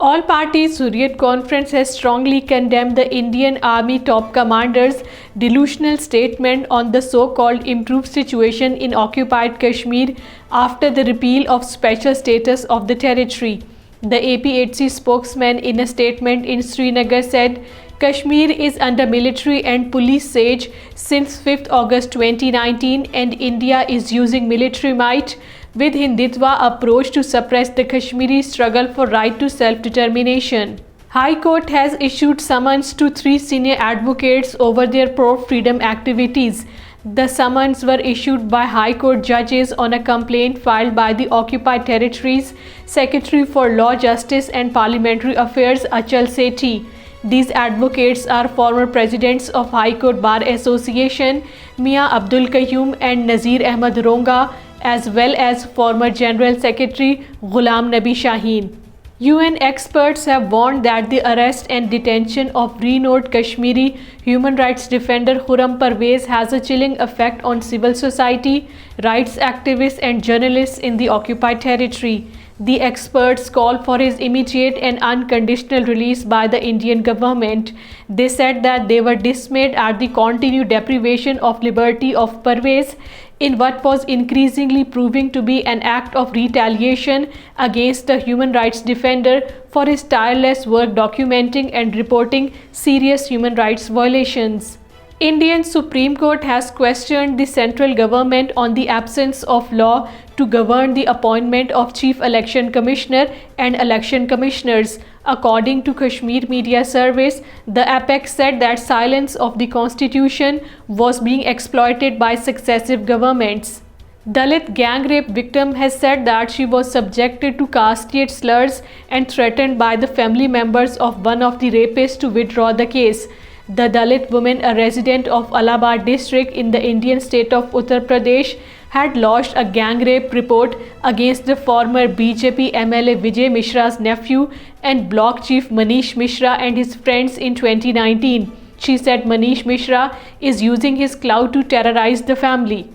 All Parties Hurriyat Conference has strongly condemned the Indian Army top commander's delusional statement on the so-called improved situation in occupied Kashmir after the repeal of special status of the territory. The APHC spokesman in a statement in Srinagar said, Kashmir is under military and police siege since 5th August 2019 and India is using military might with Hindutva approach to suppress the Kashmiri struggle for right to self-determination. High Court has issued summons to 3 senior advocates over their pro-freedom activities. The summons were issued by High Court judges on a complaint filed by the Occupied Territories Secretary for Law, Justice and Parliamentary Affairs Achal Sethi. These advocates are former presidents of High Court Bar Association Mia Abdul Qayyum and Nazir Ahmad Ronga, as well as former General Secretary Ghulam Nabi Shaheen. UN experts have warned that the arrest and detention of renowned Kashmiri human rights defender Khurram Parvez has a chilling effect on civil society, rights activists and journalists in the occupied territory. The experts call for his immediate and unconditional release by the Indian government. They said that they were dismayed at the continued deprivation of liberty of Pervez in what was increasingly proving to be an act of retaliation against the human rights defender for his tireless work documenting and reporting serious human rights violations. Indian Supreme Court has questioned the central government on the absence of law to govern the appointment of Chief Election Commissioner and election commissioners. According to Kashmir Media Service, the apex said that silence of the constitution was being exploited by successive governments. Dalit gang rape victim has said that she was subjected to casteate slurs and threatened by the family members of one of the rapists to withdraw the case. The Dalit woman, a resident of Allahabad district in the Indian state of Uttar Pradesh, had lodged a gang rape report against the former BJP MLA Vijay Mishra's nephew and block chief Manish Mishra and his friends in 2019. She said Manish Mishra is using his clout to terrorize the family.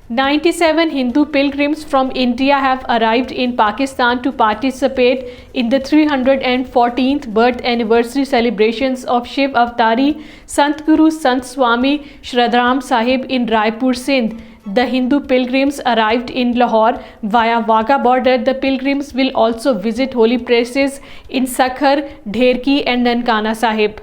97 Hindu pilgrims from India have arrived in Pakistan to participate in the 314th birth anniversary celebrations of Shiv Avatari Sant Guru Sant Swami Shradham Sahib in Raipur, Sindh. The Hindu pilgrims arrived in Lahore via Wagah border. The pilgrims will also visit holy places in Sakhar, Dherki and Nankana Sahib.